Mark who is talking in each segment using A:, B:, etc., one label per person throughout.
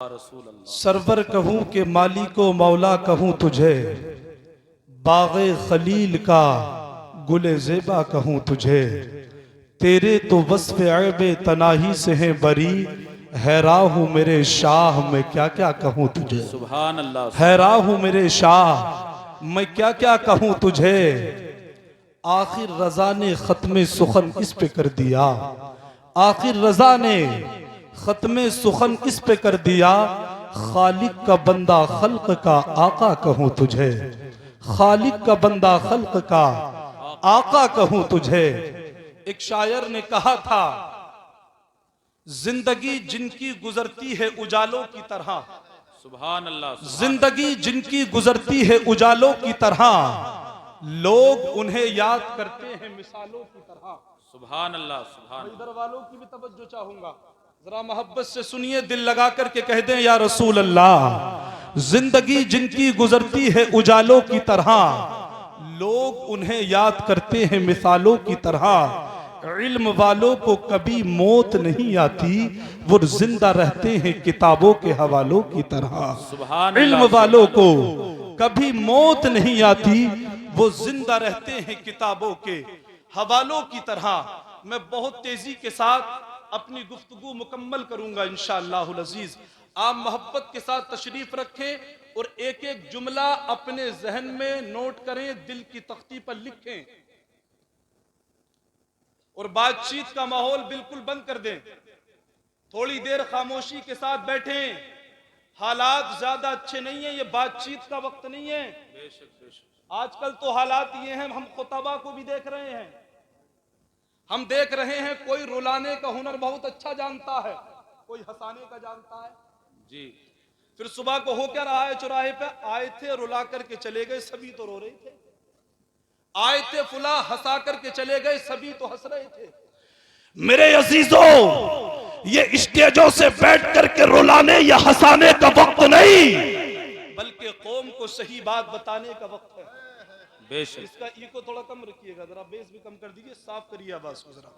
A: Server कहूँ के मालिको मौला कहूँ तुझे, बाग़े खलील का गुले ज़ेबा कहूँ तुझे। तेरे तो वस्फ़ ऐबे तनाही से हैं बरी, हैरान हूँ मेरे शाह मैं क्या क्या कहूँ तुझे।
B: सुभान अल्लाह।
A: हैरान हूँ मेरे शाह मैं क्या क्या कहूँ तुझे। आखिर रज़ा ने ख़त्म सुखन इस पे कर दिया, आखिर रज़ा ने ख़त्म सुखन इस पे कर दिया। खालिक का बंदा खल्क का आका कहूँ तुझे, खालिक का बंदा खल्क का आका कहूँ तुझे। एक शायर ने कहा था, जिंदगी जिनकी गुजरती है उजालों की तरह,
B: सुभान अल्लाह।
A: जिंदगी जिनकी गुजरती है उजालों की तरह, लोग उन्हें याद करते हैं मिसालों की तरह।
B: सुभान अल्लाह। सुभान
A: इधर वालों की भी तवज्जो चाहूंगा, जरा मोहब्बत से सुनिए, दिल लगा करके कह दें या रसूल अल्लाह। जिंदगी जिनकी गुजरती है उजालों की तरह, लोग उन्हें याद करते हैं मिसालों की तरह। इल्म वालों को कभी मौत नहीं आती, वो जिंदा रहते हैं किताबों के हवालों की तरह। इल्म वालों को कभी मौत नहीं आती, वो जिंदा रहते हैं किताबों के हवालों की तरह। मैं बहुत तेजी के साथ अपनी गुफ्तगू मुकम्मल करूंगा इंशाअल्लाहुल अजीज। आप मोहब्बत के साथ तशरीफ रखें और एक एक जुमला अपने जहन में नोट करें, दिल की तख्ती पर लिखें और बातचीत का माहौल बिल्कुल बंद कर दें। थोड़ी देर खामोशी के साथ बैठें। हालात ज्यादा अच्छे नहीं है, ये बातचीत का वक्त नहीं है। आजकल तो हालात ये हैं, हम खुतबा को भी देख रहे हैं, हम देख रहे हैं कोई रुलाने का हुनर बहुत अच्छा जानता है, कोई हंसाने का जानता है जी। फिर सुबह को हो क्या रहा है, चौराहे पे आए थे रुला करके चले गए, सभी तो रो रहे थे। आए थे फुला हंसा करके चले गए, सभी तो हंस रहे थे। मेरे अजीजों, ये स्टेजों से बैठ करके रुलाने या हंसाने का वक्त नहीं, बल्कि कौम को सही बात बताने का वक्त है। बेशक। इसका इको थोड़ा कम रखिएगा, जरा बेस भी कम कर दीजिए, साफ करिए आवाज को जरा।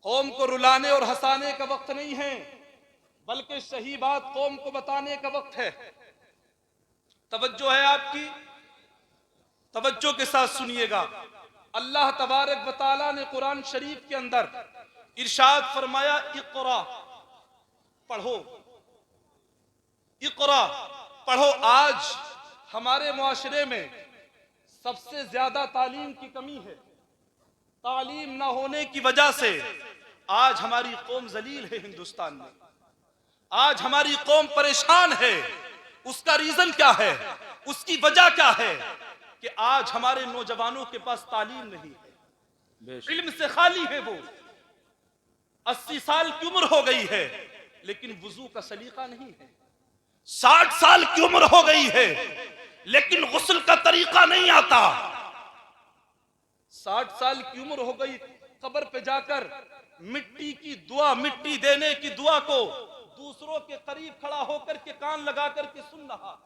A: कौम को रुलाने और हंसाने का वक्त नहीं है, बल्कि सही बात कौम को बताने का वक्त है। तवज्जो है आपकी, तवज्जो के साथ सुनिएगा। अल्लाह तबारक व तआला ने कुरान शरीफ के अंदर इरशाद फरमाया, इक़रा पढ़ो, इक़रा पढ़ो। आज हमारे मुआशरे में सबसे ज्यादा तालीम की कमी है। तालीम ना होने की वजह से आज हमारी कौम जलील है हिंदुस्तान में, आज हमारी कौम परेशान है। उसका रीजन क्या है, उसकी वजह क्या है कि आज हमारे नौजवानों के पास तालीम नहीं है, इल्म से खाली है। वो 80 साल की उम्र हो गई है लेकिन वुजू का सलीका नहीं है, 60 साल की उम्र हो गई है लेकिन गुस्ल का तरीका नहीं आता। 60 साल की उम्र हो गई, कब्र पे जाकर मिट्टी की दुआ, मिट्टी देने की दुआ को दूसरों के करीब खड़ा होकर के कान लगा करके सुन रहा।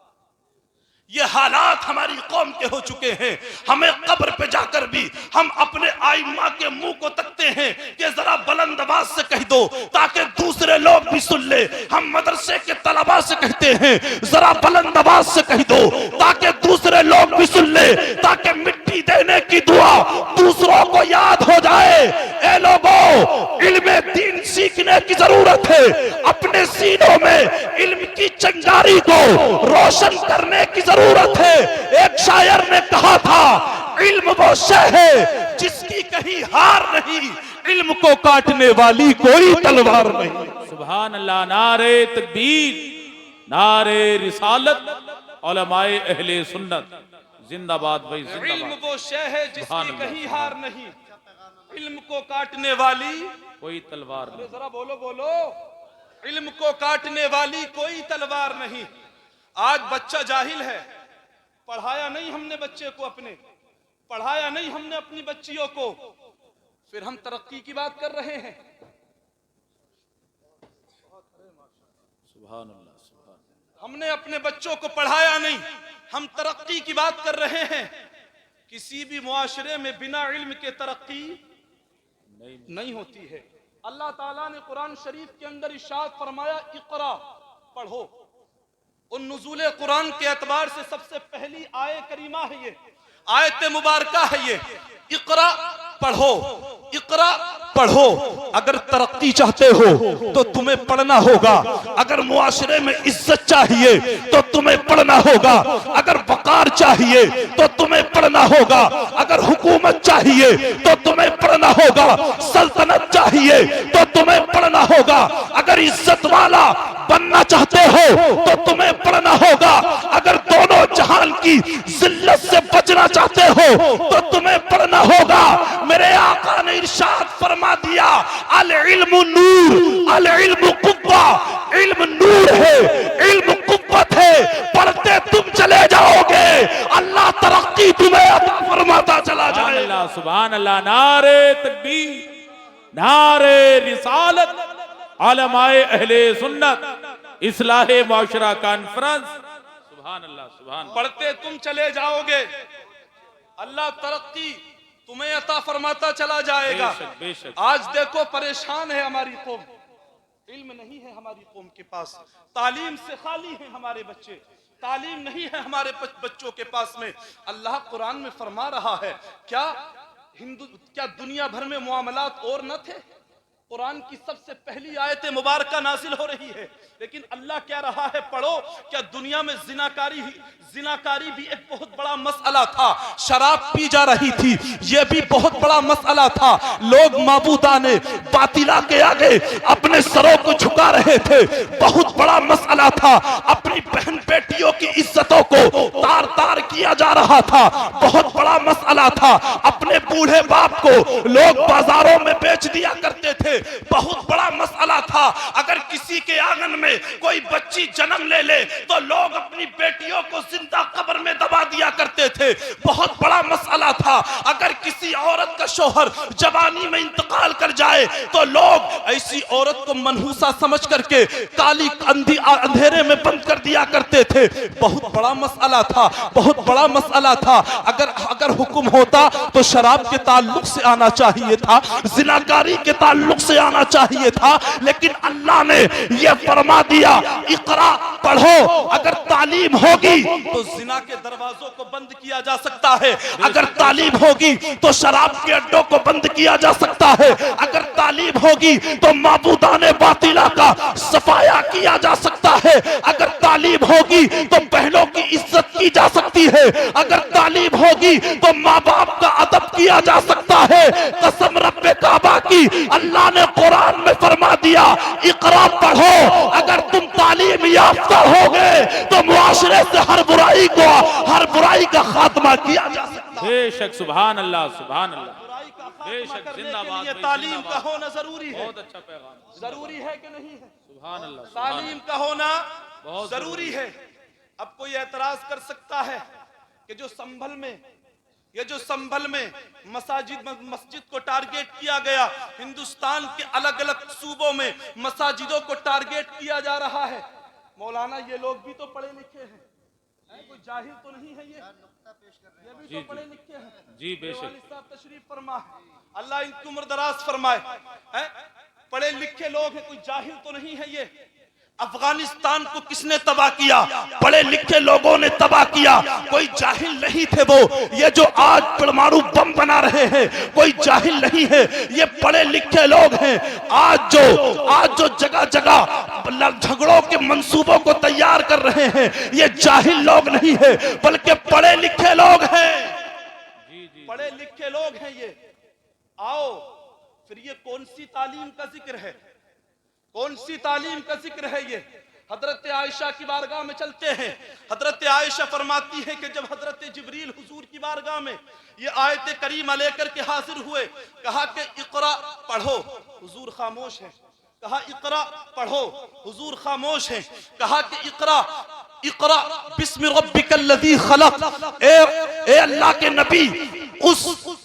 A: ये हालात हमारी कौम के हो चुके हैं। हमें कब्र पे जाकर भी हम अपने आइम्मा के मुंह को तकते हैं कि जरा बुलंद आवाज से कह दो ताकि दूसरे लोग भी सुन ले। हम मदरसे के तलबा से कहते हैं जरा बुलंद आवाज से कह दो ताकि दूसरे लोग भी सुन ले, ताकि मिट्टी देने की दुआ दूसरों को याद हो जाए। ए लोगों, इल्म दीन सीखने की जरूरत है। अपने सीनों में इल्म की चिंगारी को रोशन करने की जरूरत है। एक शायर ने कहा था, इल्म वो शय है जिसकी कहीं हार नहीं, इल्म को काटने वाली कोई तलवार नहीं।
B: सुभान अल्लाह। नारे तकबीर, नारे रिसालत, उलमाए अहले सुन्नत जिंदाबाद भाई जिंदाबाद।
A: इल्म वो शय है जिसकी कहीं हार नहीं, इल्म को काटने वाली
B: कोई तलवार नहीं।
A: जरा बोलो बोलो, इल्म को काटने वाली कोई तलवार नहीं। आज बच्चा जाहिल है, पढ़ाया नहीं हमने बच्चे को, अपने पढ़ाया नहीं हमने अपनी बच्चियों को, फिर हम तरक्की की बात कर रहे हैं।
B: सुभान अल्लाह। सुभान।
A: हमने अपने बच्चों को पढ़ाया नहीं, हम तरक्की की बात कर रहे हैं। किसी भी मुआशरे में बिना इल्म के तरक्की नहीं होती है। अल्लाह ताला ने कुरान शरीफ के अंदर इरशाद फरमाया, इक़रा पढ़ो। उन नुज़ूल कुरान के एतबार से सबसे पहली आयत करीमा है ये, आयत मुबारका है ये। इक़रा पढ़ो, इक़रा पढ़ो। अगर तरक्की चाहते हो तो तुम्हें पढ़ना होगा। अगर मुआशरे में इज्जत चाहिए तो तुम्हें पढ़ना होगा। अगर वक़ार चाहिए तो तुम्हें पढ़ना होगा। अगर हुकूमत चाहिए तो तुम्हें पढ़ना होगा। सल्तनत चाहिए तो तुम्हें पढ़ना होगा। अगर इज्जत वाला बनना चाहते हो तो तुम्हें पढ़ना होगा। अगर दोनों जहान की जिल्लत से बचना चाहते हो तो तुम्हें पढ़ना होगा। मेरे आका ने इरशाद फरमा दिया, अल इल्मु नूर, अल इल्मु कुव्वा। इल्म नूर है, इल्म कुव्वत है। पढ़ते तुम चले जाओगे, अल्लाह तरक्की तुम्हें अता फरमाता चला जाएगा।
B: सुभान अल्लाह। नारे तकबीर, नारे रिसालत, उलमाए अहले सुन्नत, इस्लाहे मुआशरा कॉन्फ्रेंस। सुभान अल्लाह, सुभान।
A: पढ़ते तुम चले जाओगे, अल्लाह तरक्की तुम्हें अता फरमाता चला जाएगा।
B: बेशक, बेशक।
A: आज देखो परेशान है हमारी कौम, इल्म नहीं है हमारी कौम के पास, तालीम से खाली है हमारे बच्चे, तालीम नहीं है हमारे बच्चों के पास में। अल्लाह कुरान में फरमा रहा है, क्या दुनिया भर में मुआमलात और न थे? कुरान की सबसे पहली आयत मुबारका नाजिल हो रही है, लेकिन अल्लाह कह रहा है पढ़ो। क्या दुनिया में जिनाकारी भी एक बहुत बड़ा मसला था। शराब पी जा रही थी, यह भी बहुत बड़ा मसला था। लोग माबूदाने बातिला के आगे अपने सरों को झुका रहे थे, बहुत बड़ा मसला था। अपनी बहन बेटियों की इज्जतों को तार तार किया जा रहा था, बहुत बड़ा मसला था। अपने बूढ़े बाप को लोग बाजारों में बेच दिया करते थे, बहुत बड़ा मसला था। अगर किसी के आंगन में कोई बच्ची जन्म ले ले तो लोग अपनी बेटियों को जिंदा कब्र में दबा दिया करते थे, बहुत बड़ा मसला था। अगर किसी औरत का शौहर जवानी में इंतकाल कर जाए तो लोग ऐसी औरत को मनहूसा समझ करके काली अंधेरे में बंद कर दिया करते थे, बहुत बड़ा मसला था, बहुत बड़ा मसला था। अगर हुक्म होता तो शराब के ताल्लुक से आना चाहिए था, जिनाकारी के ताल्लुक से आना चाहिए था, लेकिन अल्लाह ने यह फरमा दिया, इक़रा पढ़ो। अगर तालीम होगी तो जिना के दरवाजों को बंद किया जा सकता है, अगर तालीम होगी तो शराब के अड्डों को बंद किया जा सकता है, अगर तालीम होगी तो माबूदाने बातिला का सफाया किया जा सकता है, अगर तालीम होगी तो बहनों की इज्जत की जा सकती है, अगर तालीम होगी तो माँ बाप का अदब किया जा सकता है। कसम रब्बे काबा की, अल्लाह ने कुरान में फरमा दिया, इक़रा पढ़ो। अगर तुम तालीम याफ्ता होगे तो मुआशरे से हर बुराई का खात्मा किया जा सकता है।
B: बेशक, सुभान अल्लाह, सुभान अल्लाह।
A: बुराई का खात्मा
B: बेशक,
A: करने के
B: जिंदाबाद
A: लिए
B: भाई,
A: तालीम
B: जिंदाबाद।
A: का होना जरूरी है।
B: बहुत अच्छा पैगाम,
A: जरूरी है कि नहीं है?
B: सुभान अल्लाह,
A: तालीम का होना
B: बहुत
A: जरूरी है। अब कोई एतराज कर सकता है कि जो संभल में मस्जिद को टारगेट किया गया, हिंदुस्तान के अलग अलग सूबों में मसाजिदों को टारगेट किया जा रहा है। मौलाना ये लोग भी तो पढ़े लिखे हैं, कोई जाहिल तो नहीं है, ये भी तो पढ़े लिखे हैं।
B: जी बेशक।
A: साहब तशरीफ फरमाए, अल्लाह इनकी उम्र दराज फरमाए। पढ़े लिखे लोग हैं, कोई जाहिल तो नहीं है ये। अफगानिस्तान को किसने तबाह किया? पढ़े लिखे लोगों ने तबाह किया, कोई जाहिल नहीं थे वो। ये जो आज परमाणु बम बना रहे हैं, कोई जाहिल नहीं है, ये पढ़े लिखे लोग हैं। आज जो जगह जगह झगड़ों के मंसूबों को तैयार कर रहे हैं, ये जाहिल लोग नहीं है, बल्कि पढ़े लिखे लोग हैं। पढ़े लिखे लोग हैं ये। आओ फिर ये कौन सी तालीम का जिक्र है? कौन सी तालीम का जिक्र है ये? हजरत आयशा की बारगाह में चलते हैं। हजरत आयशा फरमाती है कि जब हजरत जिब्रील हुजूर की बारगाह में ये आयत करीमा लेकर के हाजिर हुए, कहा कि इक़रा पढ़ो, हुजूर खामोश है। कहा इक़रा पढ़ो, हुजूर खामोश है। कहा कि इक़रा बिस्मि रब्बिकल्लज़ी खलक़, ए अल्लाह के नबी
C: उस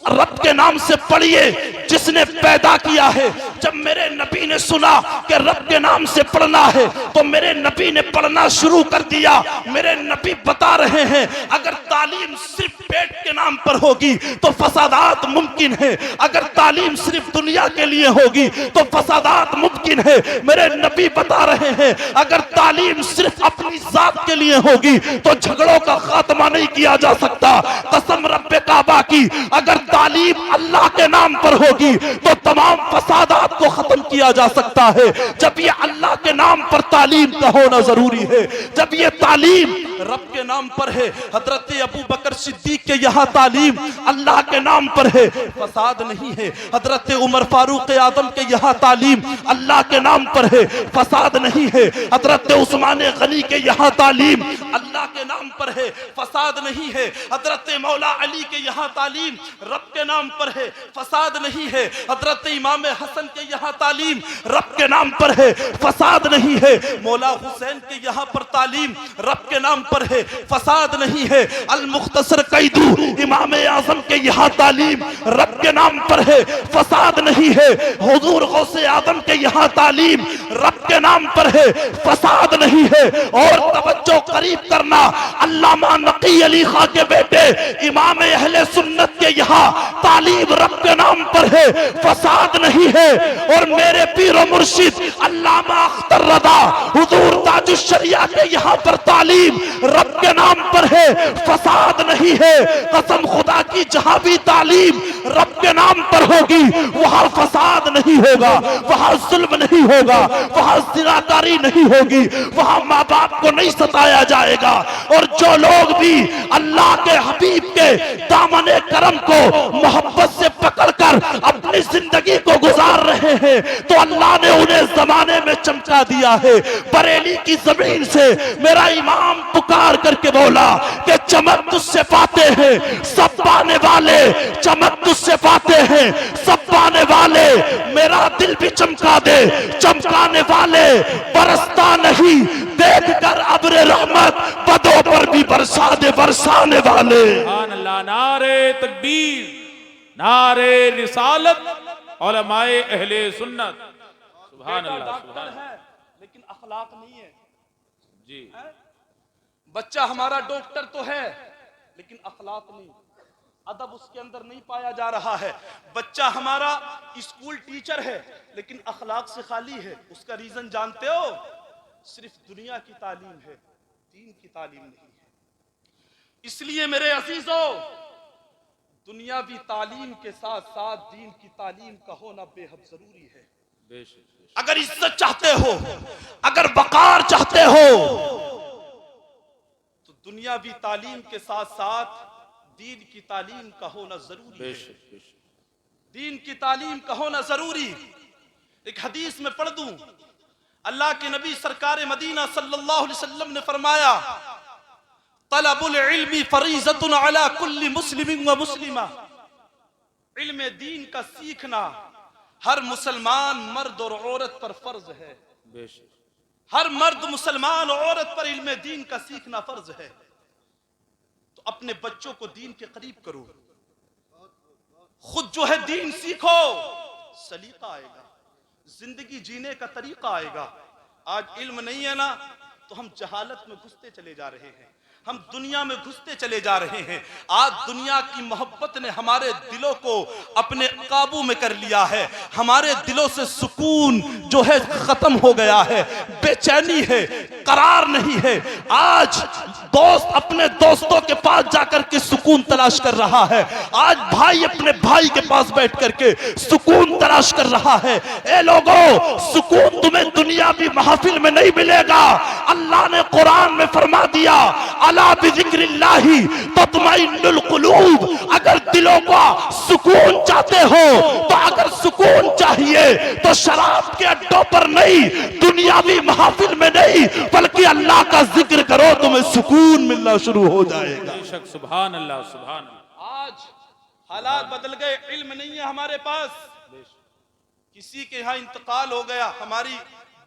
C: रब के नाम से पढ़िए जिसने पैदा किया है। जब मेरे नबी ने सुना कि रब के नाम से पढ़ना है तो मेरे नबी ने पढ़ना शुरू कर दिया। मेरे नबी बता रहे हैं अगर तालीम सिर्फ पेट के नाम पर होगी तो फसादात मुमकिन है, अगर तालीम सिर्फ दुनिया के लिए होगी तो फसादात मुमकिन है। मेरे नबी बता रहे हैं अगर तालीम सिर्फ अपनी जात के लिए होगी तो झगड़ों का खात्मा नहीं किया जा सकता। कसम रब्बे काबा की, अगर तालीम अल्लाह के नाम पर होगी तो तमाम फसादात को खत्म किया जा सकता है। जब ये अल्लाह के नाम पर तालीम का होना जरूरी है, जब ये तालीम रब के नाम पर है। हजरत अबू बकर सिद्दीक के यहाँ तालीम अल्लाह के नाम पर है, फसाद नहीं है। हजरत उमर फारूक आदम के यहाँ तालीम अल्लाह के नाम पर है, फसाद नहीं है। हजरत उस्मान गनी के यहाँ तालीम अल्लाह के नाम पर है, फसाद नहीं है। हजरत मौला अली के यहाँ तालीम रब के नाम पर है, फसाद नहीं है। हजरत इमाम हसन के यहाँ तालीम रब के नाम पर है, फसाद नहीं है। मौला हुसैन के यहाँ पर तालीम रब के नाम पर है, फसाद नहीं है। अल मुख्तसर कैदू इमाम आजम के यहाँ तालीम रब के नाम पर है, फसाद नहीं है। हुजूर गौसे आदम के यहाँ तालीम रब के नाम पर है, फसाद नहीं है। और तवज्जो करीब करना, अल्लामा नकी अली खां के बेटे इमाम अहले सुन्नत के यहाँ तालीम रब के नाम पर है, फसाद नहीं है। और मेरे पीर मुर्शिद अल्लामा अख्तर रदा हुजूर ताजुश शरिया के यहाँ पर तालीम रब के नाम पर है, फसाद नहीं है। कसम खुदा की जहां भी तालीम रब के नाम पर होगी वहां फसाद नहीं होगा, वहां जुल्म नहीं होगा, वहां जिनाकारी नहीं होगी, वहां माँ बाप को नहीं सताया जाएगा। और जो लोग भी अल्लाह के हबीब के दामने करम को मोहब्बत से पकड़कर अपनी जिंदगी को गुजार रहे हैं तो अल्लाह ने उन्हें जमाने में चमका दिया है। बरेली की जमीन से मेरा इमाम पुकार करके बोला कि चमक तुझसे पाते हैं सब पाने वाले, चमक तुझसे पाते हैं सब पाने वाले। मेरा दिल भी चमका दे, चमकाने वाले बरसता नहीं, देख कर अब्र रहमत बदों पर भी बरसा दे बरसाने वाले।
B: सुभान अल्लाह, नारे तकबीर, नारे रिसालत, उलमाए अहले सुन्नत। सुभान अल्लाह,
A: डॉक्टर
B: सुभान
A: है लेकिन अखलाक नहीं है।
B: जी।
A: बच्चा हमारा डॉक्टर तो है लेकिन अखलाक नहीं, अदब उसके अंदर नहीं पाया जा रहा है। बच्चा हमारा स्कूल टीचर है लेकिन अखलाक से खाली है। उसका रीजन जानते हो? सिर्फ दुनिया की तालीम है, दीन की तालीम नहीं है। इसलिए मेरे अजीजों, दुनियावी तालीम के साथ साथ दीन की तालीम का होना बेहद जरूरी है।
B: बेशक।
C: अगर इज्जत चाहते हो, अगर वकार चाहते हो
A: तो दुनियावी तालीम के साथ साथ दीन की तालीम का होना जरूरी है।
B: बेशक, बेशक।
A: दीन की तालीम का होना जरूरी। एक हदीस में पढ़ दूं, अल्लाह के नबी सरकार मदीना सल्लल्लाहु अलैहि वसल्लम ने फरमाया, तलबुल इल्मी फरीज़तुन अला कुल्ली मुस्लिमिन व मुस्लिमा। इल्म दीन का सीखना हर मुसलमान मर्द और औरत पर फर्ज है।
B: बेशक।
A: हर मर्द मुसलमान और औरत पर इल्म दीन का सीखना फर्ज है। तो अपने बच्चों को दीन के करीब करो, खुद जो है दीन सीखो, सलीका आएगा, जिंदगी जीने का तरीका आएगा। आज इल्म नहीं है ना तो हम जहालत में घुसते चले जा रहे हैं, हम दुनिया में घुसते चले जा रहे हैं। आज दुनिया की मोहब्बत ने हमारे दिलों को अपने काबू में कर लिया है। हमारे दिलों से सुकून जो है खत्म हो गया है, बेचैनी है, करार नहीं है। आज दोस्त अपने दोस्तों के पास जाकर के सुकून तलाश कर रहा है, आज भाई अपने भाई के पास बैठ करके सुकून तलाश कर रहा है। ए लोगों, सुकून तुम्हें दुनियावी महफिल में नहीं मिलेगा। अल्लाह ने कुरान में फरमा दिया, अला बिज़िक्रिल्लाहि तत्मइन्नुल कुलूब। अगर दिलों का सुकून चाहते हो, तो अगर सुकून चाहिए तो शराब के अड्डों पर नहीं, दुनियावी महफिल में नहीं, बल्कि अल्लाह का जिक्र करो, तुम्हें सुकून मिलना शुरू हो जाएगा।
B: बेशक। सुभान अल्लाह, सुभान अल्लाह।
A: आज हालात बदल गए, इल्म नहीं है हमारे पास। किसी के यहाँ इंतकाल हो गया, हमारी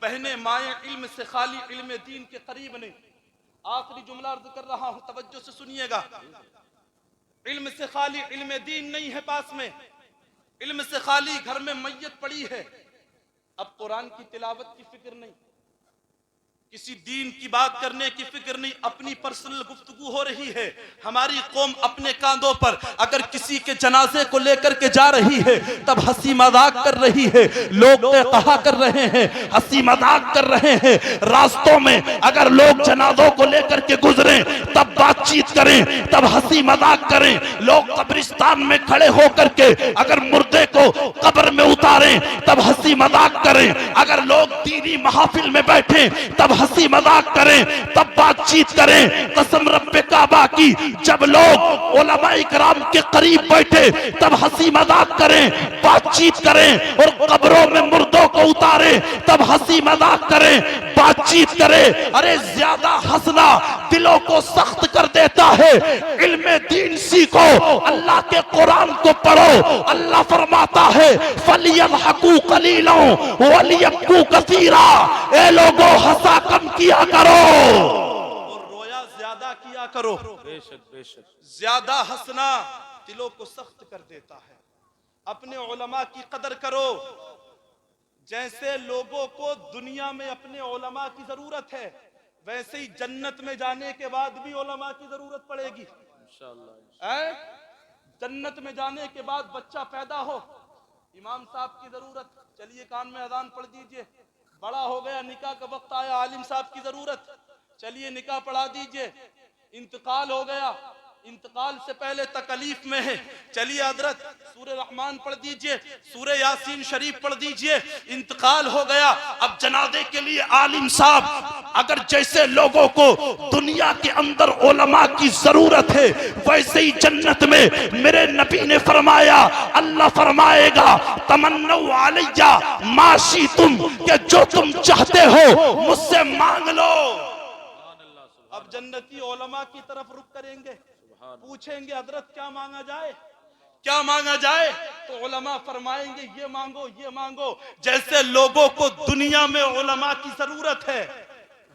A: बहनें माएं इल्म से खाली, इल्म दीन के करीब नहीं। आखिरी जुमला अर्ज कर रहा हूं, तवज्जो से सुनिएगा। इल्म से खाली इल्म दीन नहीं है पास में, इल्म से खाली घर में मैयत पड़ी है, अब कुरान की तिलावत की फिक्र नहीं, किसी दीन की बात करने की फिक्र नहीं, अपनी पर्सनल गुफ्तगू हो रही है। हमारी कौम अपने कांधों पर अगर किसी के जनाजे को लेकर के जा रही है तब हंसी मजाक कर रही है, लोग कहा कर रहे हैं, हंसी मजाक कर रहे हैं। रास्तों में अगर लोग जनाजों को लेकर के गुजरे तब बातचीत करें, तब हंसी मजाक करें। लोग कब्रिस्तान में खड़े होकर के अगर मुर्दे को कब्र में उतारें तब हंसी मजाक करें। अगर लोग दीनी महफिल में बैठे तब हंसी मजाक करें, तब बातचीत करें। कसम रब्बे काबा की, जब लोग उलमाए किराम के करीब बैठे तब हंसी मजाक करें, बातचीत करें। और कब्रों में मुर्दों को उतारे तब हंसी मजाक करें, बातचीत करें। अरे ज्यादा हंसना दिलों को सख्त कर देता है। इल्मे दीन सीखो, अल्लाह के कुरान को पढ़ो। अल्लाह फरमाता है फलियज़हकू कलीलन वलियबकू कसीरा। ए लोगों, हंसा कम किया करो और रोया ज्यादा किया करो।
B: बेशक बेशक।
A: ज्यादा हंसना दिलों को सख्त कर देता है। अपने उलमा की कदर करो। जैसे लोगों को दुनिया में अपने उलमा की जरूरत है, वैसे ही जन्नत में जाने के बाद भी उलमा की जरूरत पड़ेगी इंशाअल्लाह। जन्नत में जाने के बाद बच्चा पैदा हो, इमाम साहब की जरूरत, चलिए कान में अजान पढ़ दीजिए। बड़ा हो गया, निकाह का वक्त आया, आलिम साहब की जरूरत, चलिए निकाह पढ़ा दीजिए। इंतकाल हो गया, इंतकाल से पहले तकलीफ में है, चलिए हजरत सूरह रहमान पढ़ दीजिए, सूरह यासीन शरीफ पढ़ दीजिए। इंतकाल हो गया, अब जनाजे के लिए आलिम साहब। अगर जैसे लोगों को दुनिया के अंदर उलमा की जरूरत है, वैसे ही जन्नत में मेरे नबी ने फरमाया, अल्लाह फरमाएगा तमन्नौ अलैया माशी तुम, कि जो तुम चाहते हो मुझसे मांग लो। अब जन्नती उलमा की तरफ रुख करेंगे, पूछेंगे हजरत क्या मांगा जाए, क्या मांगा जाए, तो उलमा फरमाएंगे ये मांगो, ये मांगो। जैसे लोगों को दुनिया में उलमा की जरूरत है,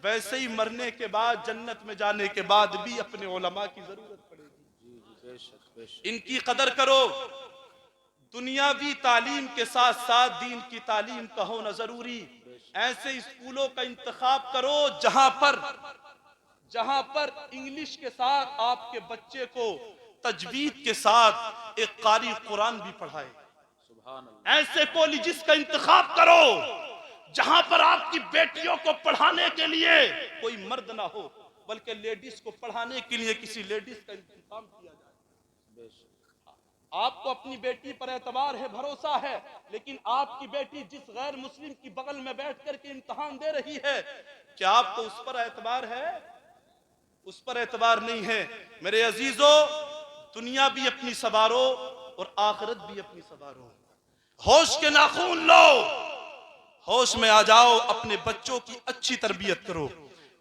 A: वैसे ही मरने के बाद जन्नत में जाने के बाद भी अपने उलमा की जरूरत पड़ेगी। इनकी कदर करो। दुनियावी तालीम के साथ साथ दीन की तालीम का होना जरूरी। ऐसे स्कूलों का इंतखाब करो जहां पर इंग्लिश के साथ आपके बच्चे को तजवीद के साथ एक कारी कुरान भी पढ़ाए। ऐसे कॉलेजेस का इंतखाब करो जहां पर आपकी बेटियों को पढ़ाने के लिए कोई मर्द ना हो, बल्कि लेडीज को पढ़ाने के लिए किसी लेडीज का इंतजाम किया जाए। आपको अपनी बेटी पर एतबार है, भरोसा है, लेकिन आपकी बेटी जिस गैर मुस्लिम की बगल में बैठ कर के इम्तहान दे रही है, क्या आपको उस पर एतबार है? उस पर एतबार नहीं है। मेरे अजीजों, दुनिया भी अपनी सवारो और आखिरत भी अपनी सवारो। होश के नाखून लो, होश में आ जाओ। अपने बच्चों की अच्छी तरबियत करो,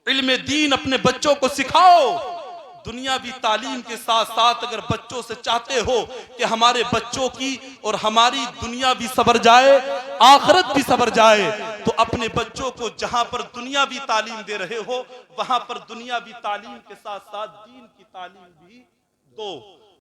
A: इल्म दीन अपने बच्चों को सिखाओ। दुनियावी तालीम के साथ साथ अगर बच्चों से चाहते हो कि हमारे बच्चों की और हमारी दुनिया भी सवर जाए, आखिरत भी सवर जाए, तो अपने बच्चों को जहां पर दुनियावी तालीम दे रहे हो वहां पर दुनियावी तालीम के साथ साथ दीन की तालीम भी दो।